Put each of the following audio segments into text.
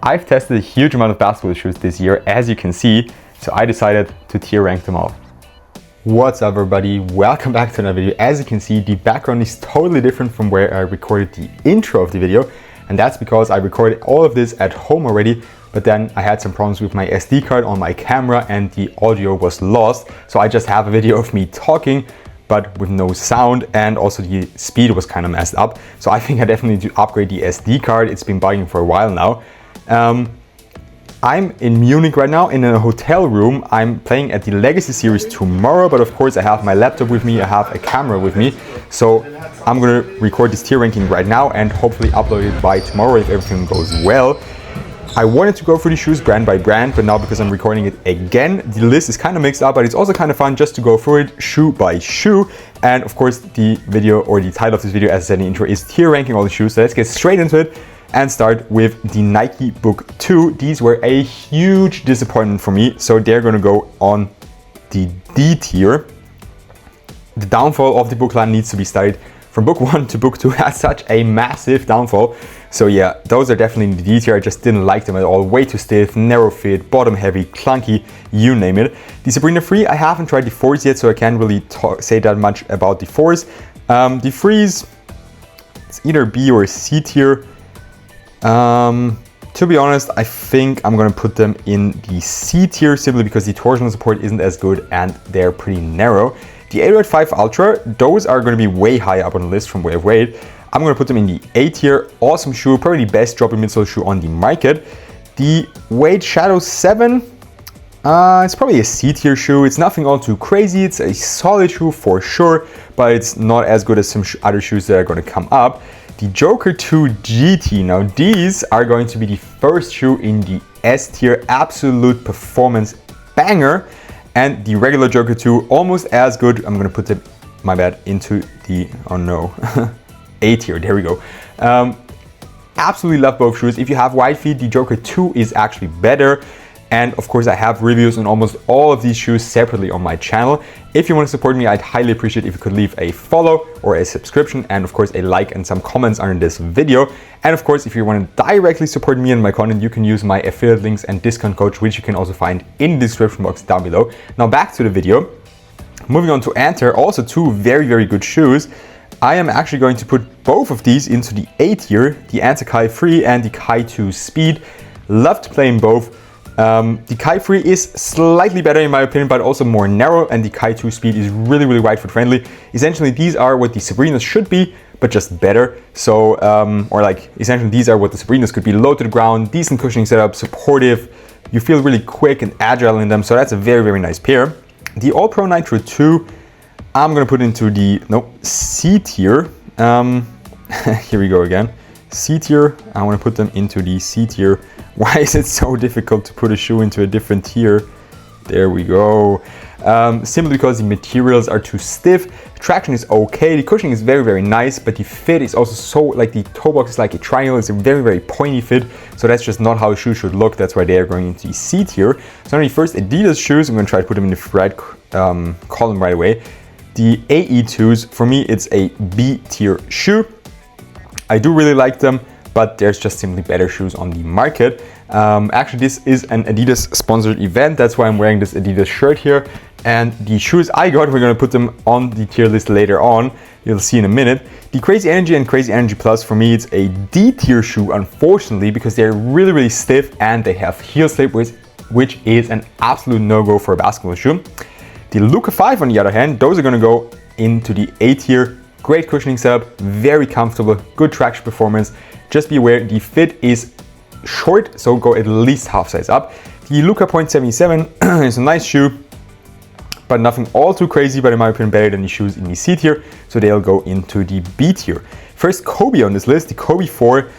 I've tested a huge amount of basketball shoes this year, as you can see, so I decided to tier rank them all. What's up everybody, welcome back to another video. As you can see, the background is totally different from where I recorded the intro of the video, and that's because I recorded all of this at home already, but then I had some problems with my SD card on my camera and the audio was lost, so I just have a video of me talking but with no sound, and also the speed was kind of messed up. So I think I definitely need to upgrade the SD card. It's been bugging for a while now. I'm in Munich right now in a hotel room. I'm playing at the Legacy series tomorrow, but of course I have my laptop with me, I have a camera with me. So I'm gonna record this tier ranking right now and hopefully upload it by tomorrow if everything goes well. I wanted to go through the shoes brand by brand, but now because I'm recording it again, the list is kind of mixed up, but it's also kind of fun just to go through it shoe by shoe. And of course the video, or the title of this video, as I said in the intro, is tier ranking all the shoes. So let's get straight into it and start with the Nike Book 2. These were a huge disappointment for me, so they're gonna go on the D tier. The downfall of the book line needs to be studied. From book 1 to book 2 has such a massive downfall. So yeah, those are definitely in the D tier. I just didn't like them at all. Way too stiff, narrow fit, bottom heavy, clunky, you name it. The Sabrina 3, I haven't tried the 4s yet, so I can't really say that much about the 4s. The 3s, it's either B or C tier. To be honest, I think I'm gonna put them in the C tier simply because the torsional support isn't as good and they're pretty narrow. The 805 Ultra, those are gonna be way high up on the list from where I've weighed. I'm gonna put them in the A tier. Awesome shoe, probably the best drop-in midsole shoe on the market. The Wade Shadow 7, it's probably a C tier shoe. It's nothing all too crazy. It's a solid shoe for sure, but it's not as good as some other shoes that are gonna come up. The Joker 2 GT, now these are going to be the first shoe in the S tier, absolute performance banger. And the regular Joker 2, almost as good. I'm gonna put them, my bad, into the, oh no, A tier, there we go. Absolutely love both shoes. If you have wide feet, the Joker 2 is actually better. And of course I have reviews on almost all of these shoes separately on my channel. If you want to support me, I'd highly appreciate if you could leave a follow or a subscription, and of course a like and some comments under this video. And of course, if you want to directly support me and my content, you can use my affiliate links and discount code, which you can also find in the description box down below. Now back to the video. Moving on to ANTA, also two very good shoes. I am actually going to put both of these into the A tier, the ANTA Kai 3 and the Kai 2 Speed. Loved playing both. The Kai 3 is slightly better in my opinion, but also more narrow, and the Kai 2 Speed is really wide foot friendly. Essentially these are what the Sabrinas should be, but just better. So, or like essentially these are what the Sabrinas could be: low to the ground, decent cushioning setup, supportive. You feel really quick and agile in them, so that's a very nice pair. The All Pro Nitro 2, I'm gonna put into the C tier. Here we go again. C tier. I want to put them into the C tier. Why is it so difficult to put a shoe into a different tier? There we go. Simply because the materials are too stiff. Traction is okay. The cushioning is very nice, but the fit is also so, like, the toe box is like a triangle. It's a very pointy fit. So that's just not how a shoe should look. That's why they are going into the C tier. So now the first Adidas shoes, I'm going to try to put them in the right column right away. The AE2s, for me, it's a B tier shoe. I do really like them, but there's just simply better shoes on the market. Actually, this is an Adidas sponsored event. That's why I'm wearing this Adidas shirt here. And the shoes I got, we're gonna put them on the tier list later on. You'll see in a minute. The Crazy Energy and Crazy Energy Plus, for me, it's a D tier shoe, unfortunately, because they're really stiff and they have heel slip, which is an absolute no-go for a basketball shoe. The Luka 5, on the other hand, those are gonna go into the A tier. Great cushioning setup, very comfortable, good traction performance. Just be aware the fit is short, so go at least half size up. The Luka .77 is a nice shoe, but nothing all too crazy, but in my opinion better than the shoes in the C tier, so they'll go into the B tier. First Kobe on this list, the Kobe 4,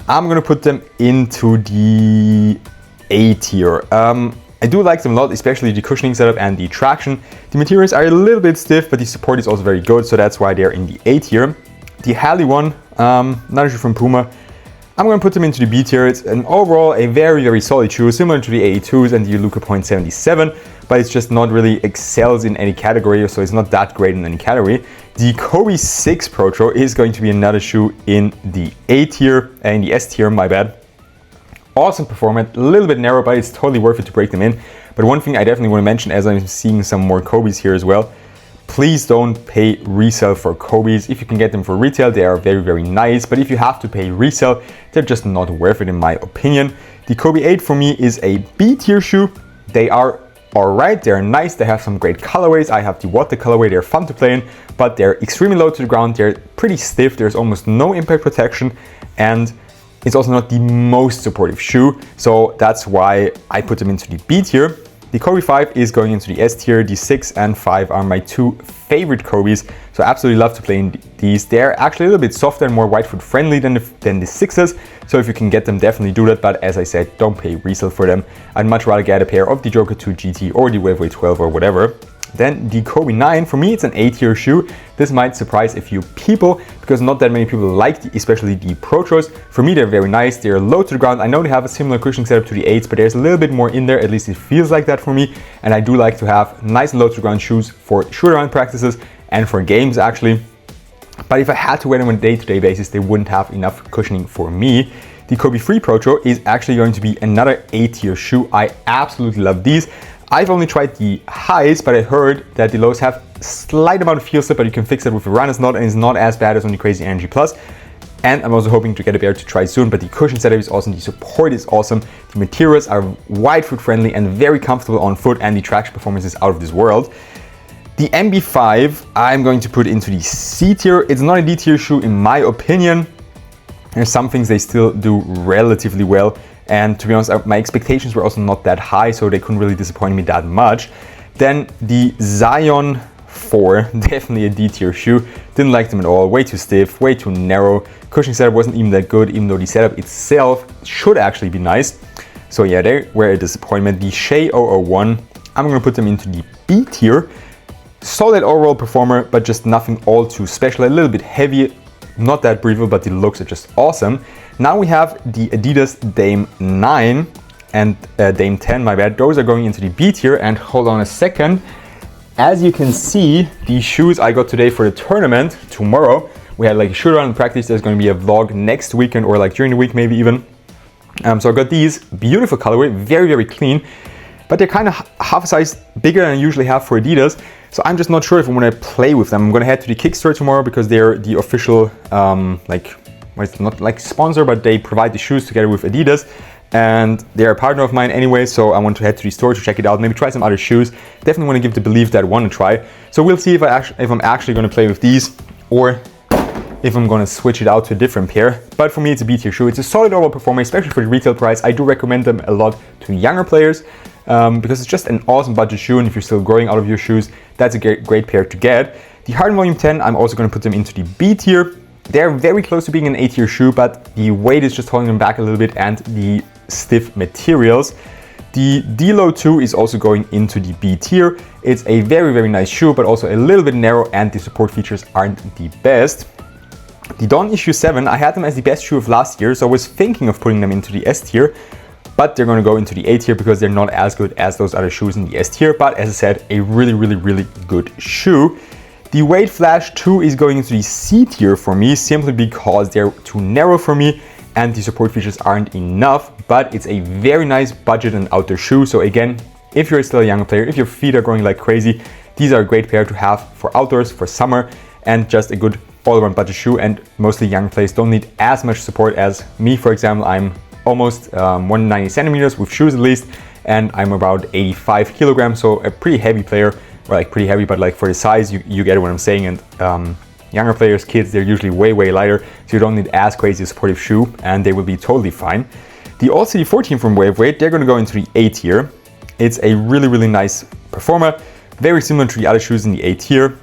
I'm gonna put them into the A tier. I do like them a lot, especially the cushioning setup and the traction. The materials are a little bit stiff, but the support is also very good, so that's why they're in the A tier. The Halley one, another shoe from Puma, I'm going to put them into the B tier. It's an overall a very solid shoe, similar to the AE2s and the Luka .77, but it's just not really excels in any category, so it's not that great in any category. The Kobe 6 Protro is going to be another shoe in the A tier, in the S tier, my bad. awesome performer, a little bit narrow, but it's totally worth it to break them in. But one thing I definitely want to mention, as I'm seeing some more Kobes here as well, please don't pay resale for Kobes. If you can get them for retail, they are very, very nice. But if you have to pay resale, they're just not worth it in my opinion. The Kobe 8 for me is a B tier shoe. They are alright, they're nice, they have some great colorways. I have the water colorway, they're fun to play in, but they're extremely low to the ground, they're pretty stiff, there's almost no impact protection, and it's also not the most supportive shoe, so that's why I put them into the B tier. The Kobe 5 is going into the S tier. The 6 and 5 are my two favorite Kobes, so I absolutely love to play in these. They're actually a little bit softer and more wide foot friendly than the 6s, so if you can get them, definitely do that, but as I said, don't pay resale for them. I'd much rather get a pair of the Joker 2 GT or the Waveway 12 or whatever. Then the Kobe 9, for me it's an A tier shoe. This might surprise a few people because not that many people like especially the Protros. For me they're very nice, they're low to the ground. I know they have a similar cushioning setup to the 8s, but there's a little bit more in there, at least it feels like that for me. And I do like to have nice and low to the ground shoes for shoot around practices and for games actually. But if I had to wear them on a day-to-day basis, they wouldn't have enough cushioning for me. The Kobe 3 Protro is actually going to be another A tier shoe. I absolutely love these. I've only tried the highs, but I heard that the lows have a slight amount of heel slip, but you can fix that with a runners knot and it's not as bad as on the Crazy Energy Plus. And I'm also hoping to get a pair to try soon, but the cushion setup is awesome, the support is awesome, the materials are wide foot friendly and very comfortable on foot, and the traction performance is out of this world. The MB5 I'm going to put into the C tier. It's not a D tier shoe in my opinion. There's some things they still do relatively well. And to be honest, my expectations were also not that high, so they couldn't really disappoint me that much. Then the Zion 4, definitely a D tier shoe. Didn't like them at all, way too stiff, way too narrow. Cushioning setup wasn't even that good, even though the setup itself should actually be nice. So yeah, they were a disappointment. The Shea 001, I'm gonna put them into the B tier. Solid overall performer, but just nothing all too special. A little bit heavy, not that breathable, but the looks are just awesome. Now we have the Adidas Dame 9 and Dame 10, my bad. Those are going into the B tier, and hold on a second. As you can see, the shoes I got today for the tournament, tomorrow, we had like a shoot around practice. There's going to be a vlog next weekend or like during the week maybe even. So I got these, beautiful colorway, very, very clean, but they're kind of half a size bigger than I usually have for Adidas. So I'm just not sure if I'm going to play with them. I'm going to head to the Kickstore tomorrow because they're the official, it's not like sponsor, but they provide the shoes together with Adidas. And they're a partner of mine anyway, so I want to head to the store to check it out, maybe try some other shoes. Definitely want to give the belief that I want to try. So we'll see if I'm actually going to play with these or if I'm going to switch it out to a different pair. But for me, it's a B tier shoe. It's a solid overall performer, especially for the retail price. I do recommend them a lot to younger players because it's just an awesome budget shoe, and if you're still growing out of your shoes, that's a great pair to get. The Harden Volume 10, I'm also going to put them into the B tier. They're very close to being an A tier shoe, but the weight is just holding them back a little bit, and the stiff materials. The D-Low 2 is also going into the B tier. It's a very, very nice shoe, but also a little bit narrow, and the support features aren't the best. The Dawn Issue 7, I had them as the best shoe of last year, so I was thinking of putting them into the S tier, but they're going to go into the A tier because they're not as good as those other shoes in the S tier. But as I said, a really, really, really good shoe. The Wade Flash 2 is going into the C tier for me, simply because they're too narrow for me and the support features aren't enough, but it's a very nice budget and outdoor shoe. So again, if you're still a younger player, if your feet are growing like crazy, these are a great pair to have for outdoors, for summer, and just a good all-around budget shoe. And mostly young players don't need as much support as me. For example, I'm almost 190 centimeters with shoes at least, and I'm about 85 kilograms, so a pretty heavy player. Or like pretty heavy, but like for the size, you get what I'm saying. And younger players, kids, they're usually way, way lighter, so you don't need as crazy a supportive shoe, and they will be totally fine. The All City 14 from Waveway, they're going to go into the A tier. It's a really, really nice performer, very similar to the other shoes in the A tier.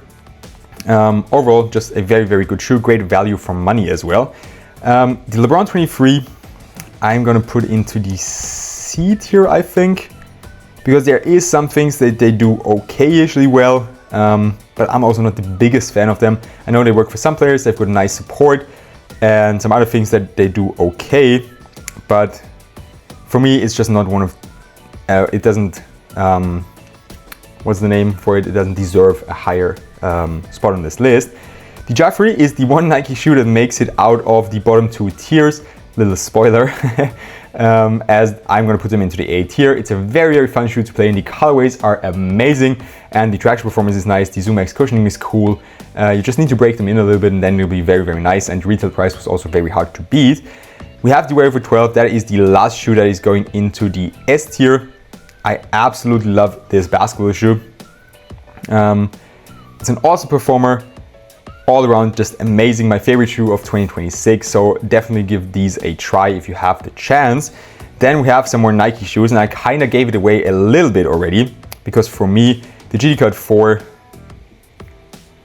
Overall, just a very, very good shoe, great value for money as well. The LeBron 23, I'm going to put into the C tier, I think, because there is some things that they do okay-ishly well, but I'm also not the biggest fan of them. I know they work for some players, they've got nice support, and some other things that they do okay, but for me, it's just not one of, it doesn't, what's the name for it? It doesn't deserve a higher spot on this list. The Jaffrey is the one Nike shoe that makes it out of the bottom two tiers. Little spoiler. as I'm going to put them into the A tier. It's a very, very fun shoe to play in. The colorways are amazing and the traction performance is nice. The ZoomX cushioning is cool. You just need to break them in a little bit and then it'll be very, very nice. And the retail price was also very hard to beat. We have the Wörthersee 12. That is the last shoe that is going into the S tier. I absolutely love this basketball shoe. It's an awesome performer. All around just amazing, my favorite shoe of 2026, so definitely give these a try if you have the chance. Then we have some more Nike shoes, and I kind of gave it away a little bit already, because for me, the GT Card 4,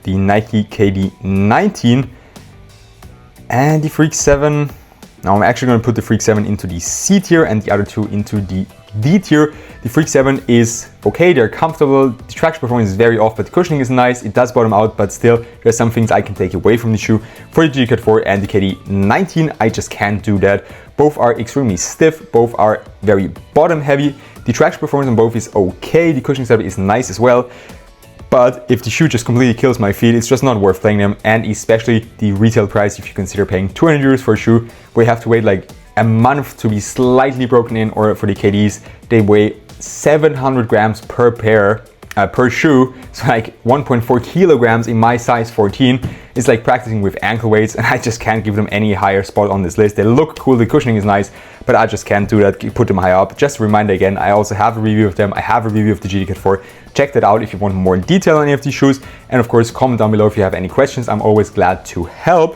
the Nike KD 19, and the Freak 7. Now I'm actually going to put the Freak 7 into the C tier and the other two into the D tier. The Freak 7 is okay, they're comfortable, the traction performance is very off, but the cushioning is nice, it does bottom out, but still there's some things I can take away from the shoe. For the GT Card 4 and the KD 19, I just can't do that. Both are extremely stiff, both are very bottom heavy. The traction performance on both is okay, the cushioning setup is nice as well. But if the shoe just completely kills my feet, it's just not worth playing them. And especially the retail price, if you consider paying 200 euros for a shoe, where you have to wait like a month to be slightly broken in, or for the KDs, they weigh 700 grams per pair, per shoe. So like 1.4 kilograms in my size 14 is like practicing with ankle weights, and I just can't give them any higher spot on this list. They look cool, the cushioning is nice, but I just can't do that, put them high up. Just a reminder again, I also have a review of them. I have a review of the GT Card 4. Check that out if you want more detail on any of these shoes. And of course, comment down below if you have any questions. I'm always glad to help.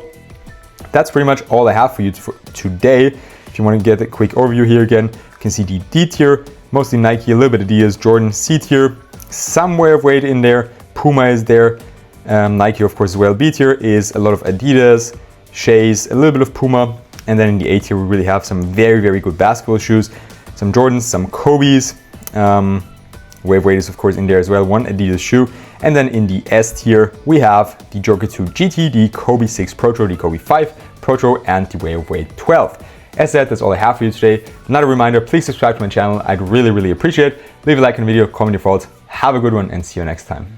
That's pretty much all I have for you for today. If you want to get a quick overview here again, you can see the D tier, mostly Nike, a little bit of Adidas, Jordan, C tier, some wear of weight in there, Puma is there, Nike of course as well. B tier is a lot of Adidas, Shays, a little bit of Puma, and then in the A tier we really have some very, very good basketball shoes, some Jordans, some Kobe's, wear of weight is of course in there as well, one Adidas shoe. And then in the S tier, we have the Joker 2 GT, the Kobe 6 Protro, the Kobe 5 Protro, and the Wear of Weight 12. As said, that's all I have for you today. Another reminder, please subscribe to my channel. I'd really, really appreciate it. Leave a like on the video, comment your thoughts. Have a good one and see you next time.